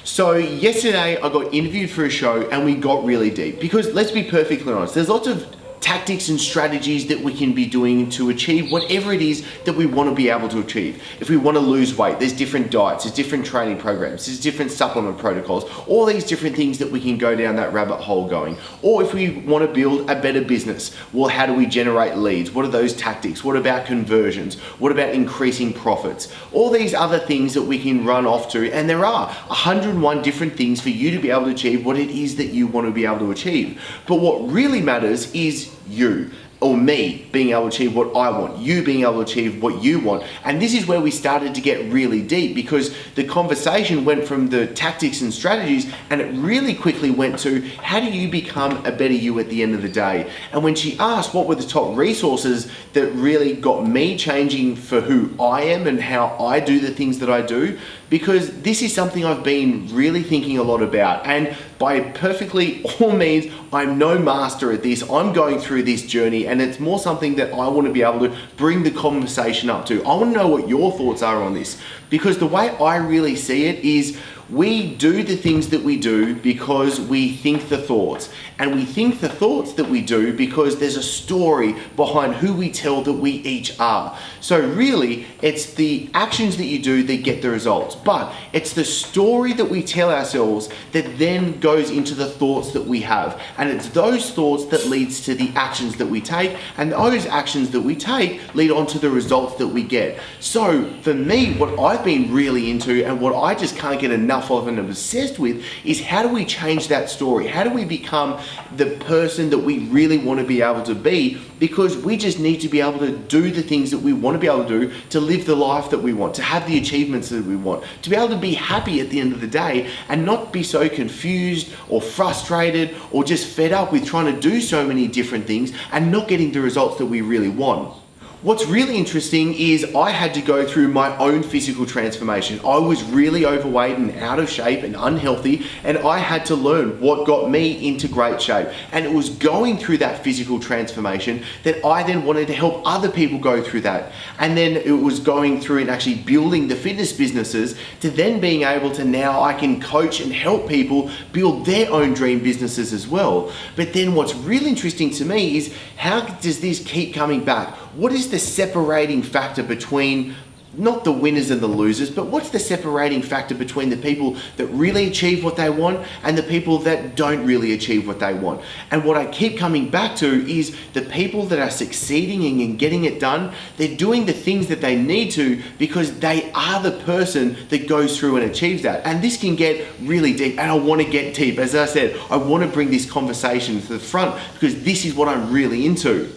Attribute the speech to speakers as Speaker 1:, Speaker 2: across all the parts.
Speaker 1: So yesterday I got interviewed for a show and we got really deep because let's be perfectly honest, there's lots of tactics and strategies that we can be doing to achieve whatever it is that we want to be able to achieve. If we want to lose weight, there's different diets, there's different training programs, there's different supplement protocols, all these different things that we can go down that rabbit hole going. Or if we want to build a better business, well, how do we generate leads? What are those tactics? What about conversions? What about increasing profits? All these other things that we can run off to, and there are 101 different things for you to be able to achieve what it is that you want to be able to achieve. But what really matters is you or me being able to achieve what I want, you being able to achieve what you want. And this is where we started to get really deep because the conversation went from the tactics and strategies and it really quickly went to how do you become a better you at the end of the day? And when she asked what were the top resources that really got me changing for who I am and how I do the things that I do, because this is something I've been really thinking a lot about. And by perfectly all means, I'm no master at this. I'm going through this journey and it's more something that I want to be able to bring the conversation up to. I want to know what your thoughts are on this, because the way I really see it is we do the things that we do because we think the thoughts. And we think the thoughts that we do because there's a story behind who we tell that we each are. So really, it's the actions that you do that get the results. But it's the story that we tell ourselves that then goes into the thoughts that we have. And it's those thoughts that leads to the actions that we take. And those actions that we take lead on to the results that we get. So for me, what I've been really into and what I just can't get enough of and I'm obsessed with is how do we change that story? How do we become the person that we really want to be able to be? Because we just need to be able to do the things that we want to be able to do to live the life that we want, to have the achievements that we want, to be able to be happy at the end of the day and not be so confused or frustrated or just fed up with trying to do so many different things and not getting the results that we really want. What's really interesting is I had to go through my own physical transformation. I was really overweight and out of shape and unhealthy, and I had to learn what got me into great shape. And it was going through that physical transformation that I then wanted to help other people go through that. And then it was going through and actually building the fitness businesses to then being able to now I can coach and help people build their own dream businesses as well. But then what's really interesting to me is how does this keep coming back? What is the separating factor between not the winners and the losers, but what's the separating factor between the people that really achieve what they want and the people that don't really achieve what they want? And what I keep coming back to is the people that are succeeding and getting it done, they're doing the things that they need to because they are the person that goes through and achieves that. And this can get really deep, and I want to get deep. As I said, I want to bring this conversation to the front because this is what I'm really into.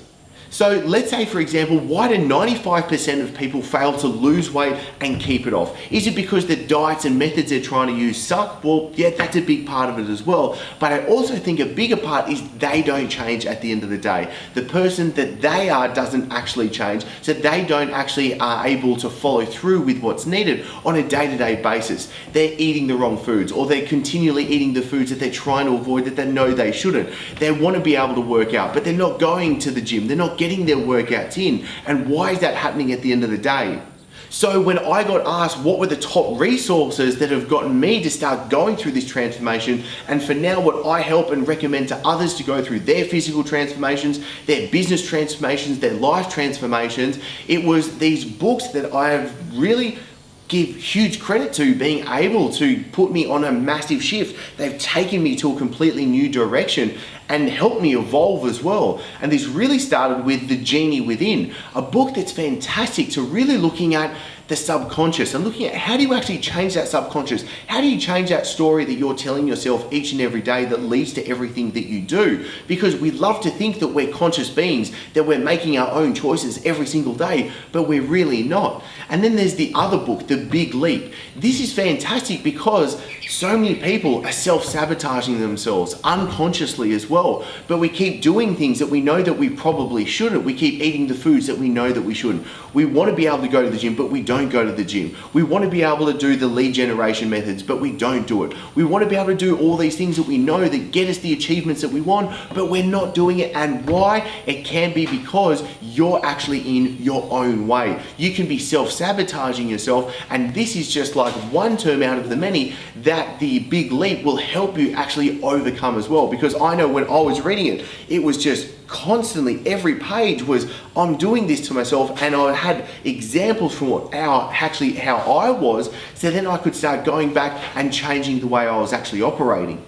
Speaker 1: So let's say, for example, why do 95% of people fail to lose weight and keep it off? Is it because the diets and methods they're trying to use suck? Well, yeah, that's a big part of it as well. But I also think a bigger part is they don't change at the end of the day. The person that they are doesn't actually change, so they don't actually are able to follow through with what's needed on a day-to-day basis. They're eating the wrong foods, or they're continually eating the foods that they're trying to avoid that they know they shouldn't. They want to be able to work out, but they're not going to the gym. They're not getting their workouts in. And why is that happening at the end of the day? So when I got asked what were the top resources that have gotten me to start going through this transformation, and for now what I help and recommend to others to go through their physical transformations, their business transformations, their life transformations, it was these books that I have really give huge credit to being able to put me on a massive shift. They've taken me to a completely new direction and helped me evolve as well. And this really started with The Genie Within, a book that's fantastic to really looking at the subconscious and looking at how do you actually change that subconscious? How do you change that story that you're telling yourself each and every day that leads to everything that you do? Because we love to think that we're conscious beings, that we're making our own choices every single day, but we're really not. And then there's the other book, The Big Leap. This is fantastic because so many people are self-sabotaging themselves unconsciously as well, but we keep doing things that we know that we probably shouldn't. We keep eating the foods that we know that we shouldn't. We want to be able to go to the gym, but we don't don't go to the gym. We want to be able to do the lead generation methods, but we don't do it. We want to be able to do all these things that we know that get us the achievements that we want, but we're not doing it. And why? It can be because you're actually in your own way. You can be self-sabotaging yourself, and this is just like one term out of the many that the big leap will help you actually overcome as well. Because I know when I was reading it, it was just constantly, every page was, I'm doing this to myself, and I had examples from how I was, so then I could start going back and changing the way I was actually operating.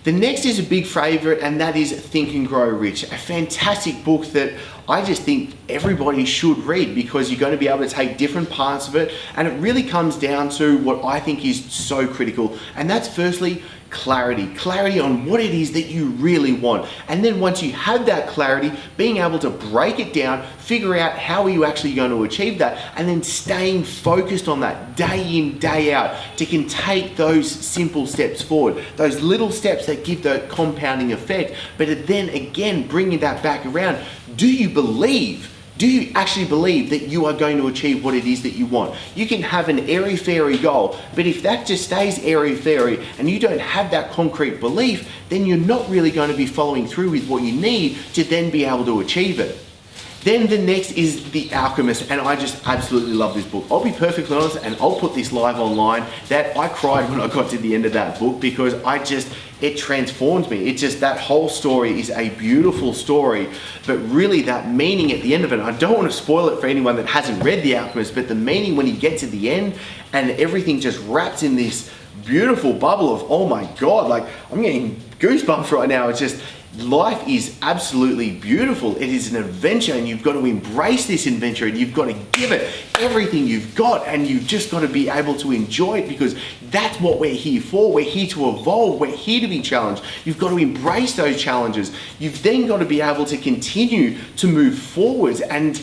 Speaker 1: The next is a big favorite, and that is Think and Grow Rich, a fantastic book that I just think everybody should read, because you're going to be able to take different parts of it, and it really comes down to what I think is so critical, and that's firstly clarity on what it is that you really want. And then once you have that clarity, being able to break it down, figure out how are you actually going to achieve that, and then staying focused on that day in, day out, to can take those simple steps forward, those little steps that give the compounding effect, but then again, bringing that back around. Do you actually believe that you are going to achieve what it is that you want? You can have an airy-fairy goal, but if that just stays airy-fairy and you don't have that concrete belief, then you're not really going to be following through with what you need to then be able to achieve it. Then the next is The Alchemist, and I just absolutely love this book. I'll be perfectly honest, and I'll put this live online, that I cried when I got to the end of that book, because it transformed me. It's just, that whole story is a beautiful story, but really that meaning at the end of it, I don't want to spoil it for anyone that hasn't read The Alchemist, but the meaning when you get to the end and everything just wraps in this beautiful bubble of, oh my God, like I'm getting goosebumps right now. It's just, life is absolutely beautiful. It is an adventure, and you've got to embrace this adventure, and you've got to give it everything you've got, and you've just got to be able to enjoy it, because that's what we're here for. We're here to evolve. We're here to be challenged. You've got to embrace those challenges. You've then got to be able to continue to move forwards and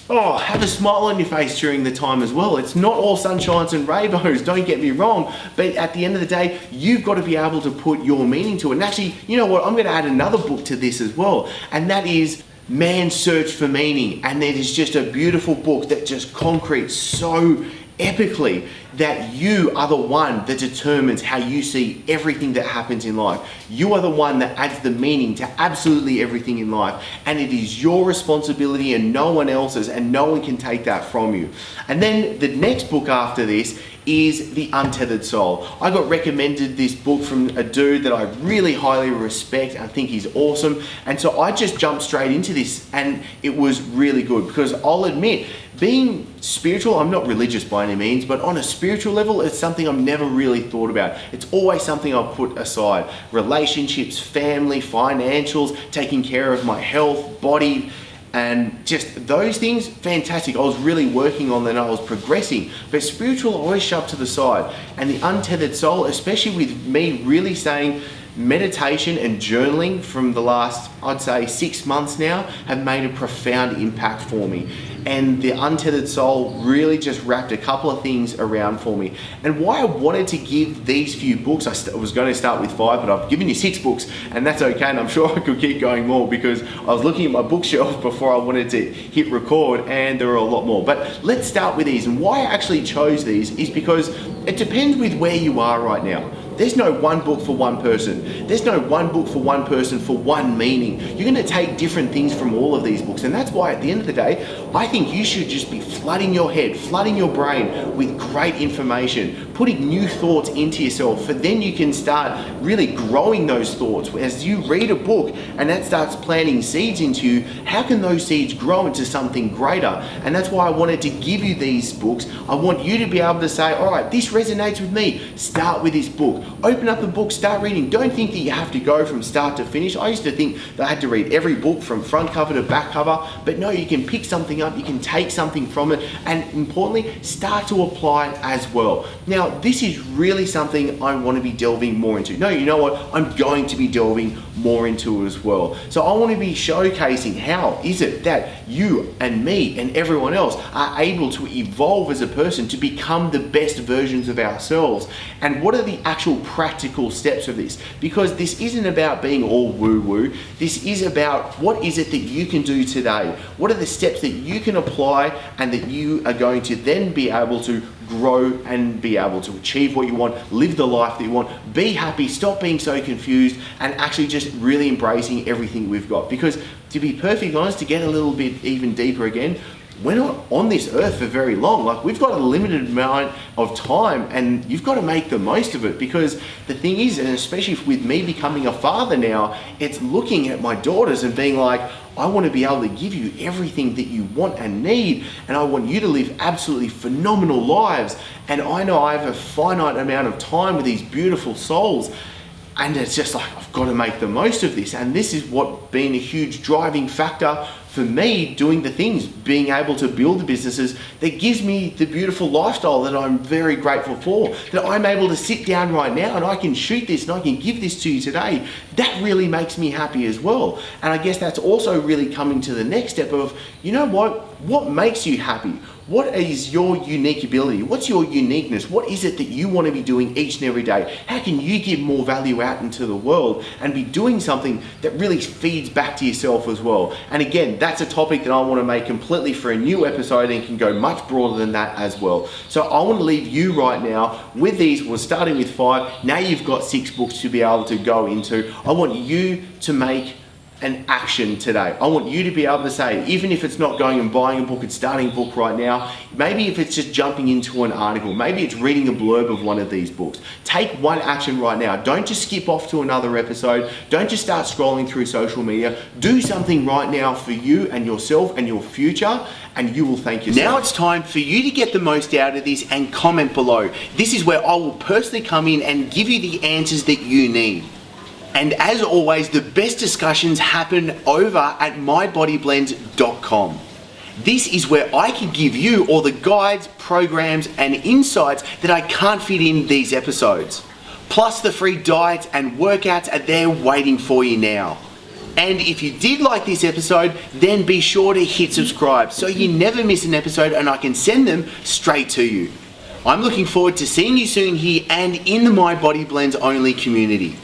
Speaker 1: have a smile on your face during the time as well. It's not all sunshines and rainbows, don't get me wrong, but at the end of the day, you've got to be able to put your meaning to it. And actually, you know what, I'm going to add another book to this as well, and that is Man's Search for Meaning. And it is just a beautiful book that just concretes so epically that you are the one that determines how you see everything that happens in life. You are the one that adds the meaning to absolutely everything in life, and it is your responsibility and no one else's, and no one can take that from you. And then the next book after this is The Untethered Soul. I got recommended this book from a dude that I really highly respect and think he's awesome, and so I just jumped straight into this, and it was really good, because I'll admit, being spiritual, I'm not religious by any means, but on a spiritual level, it's something I've never really thought about. It's always something I've put aside. Relationships, family, financials, taking care of my health, body, and just those things, fantastic. I was really working on them, I was progressing, but spiritual I always shoved to the side. And The Untethered Soul, especially with me really saying meditation and journaling from the last, I'd say 6 months now, have made a profound impact for me. And The Untethered Soul really just wrapped a couple of things around for me. And why I wanted to give these few books, I was going to start with 5, but I've given you 6 books, and that's okay, and I'm sure I could keep going more, because I was looking at my bookshelf before I wanted to hit record, and there are a lot more. But let's start with these, and why I actually chose these is because it depends with where you are right now. There's no one book for one person. There's no one book for one person for one meaning. You're going to take different things from all of these books, and that's why at the end of the day, I think you should just be flooding your head, flooding your brain with great information, putting new thoughts into yourself, for then you can start really growing those thoughts. As you read a book and that starts planting seeds into you, how can those seeds grow into something greater? And that's why I wanted to give you these books. I want you to be able to say, all right, this resonates with me. Start with this book. Open up a book, start reading. Don't think that you have to go from start to finish. I used to think that I had to read every book from front cover to back cover, but no, you can pick something up, you can take something from it, and importantly, start to apply it as well. Now, Now, this is really something I want to be delving more into. No, you know what? I'm going to be delving more into it as well. So I want to be showcasing how is it that you and me and everyone else are able to evolve as a person to become the best versions of ourselves. And what are the actual practical steps of this? Because this isn't about being all woo-woo. This is about what is it that you can do today? What are the steps that you can apply and that you are going to then be able to grow and be able to achieve what you want, live the life that you want, be happy, stop being so confused, and actually just really embracing everything we've got. Because to be perfectly honest, to get a little bit even deeper again, we're not on this earth for very long. Like, we've got a limited amount of time, and you've got to make the most of it. Because the thing is, and especially with me becoming a father now, it's looking at my daughters and being like, I want to be able to give you everything that you want and need, and I want you to live absolutely phenomenal lives. And I know I have a finite amount of time with these beautiful souls, and it's just like, I've got to make the most of this. And this is what been a huge driving factor for me doing the things, being able to build the businesses that gives me the beautiful lifestyle that I'm very grateful for, that I'm able to sit down right now and I can shoot this and I can give this to you today. That really makes me happy as well. And I guess that's also really coming to the next step of, you know what makes you happy? What is your unique ability? What's your uniqueness? What is it that you want to be doing each and every day? How can you give more value out into the world and be doing something that really feeds back to yourself as well? And again, that's a topic that I want to make completely for a new episode and can go much broader than that as well. So I want to leave you right now with these. We're starting with 5. Now you've got 6 books to be able to go into. I want you to make an action today. I want you to be able to say, even if it's not going and buying a book and starting a book right now, maybe if it's just jumping into an article, maybe it's reading a blurb of one of these books. Take one action right now. Don't just skip off to another episode. Don't just start scrolling through social media. Do something right now for you and yourself and your future, and you will thank yourself. Now it's time for you to get the most out of this and comment below. This is where I will personally come in and give you the answers that you need. And as always, the best discussions happen over at mybodyblend.com. This is where I can give you all the guides, programs, and insights that I can't fit in these episodes. Plus the free diets and workouts are there waiting for you now. And if you did like this episode, then be sure to hit subscribe so you never miss an episode and I can send them straight to you. I'm looking forward to seeing you soon here and in the My Body Blends only community.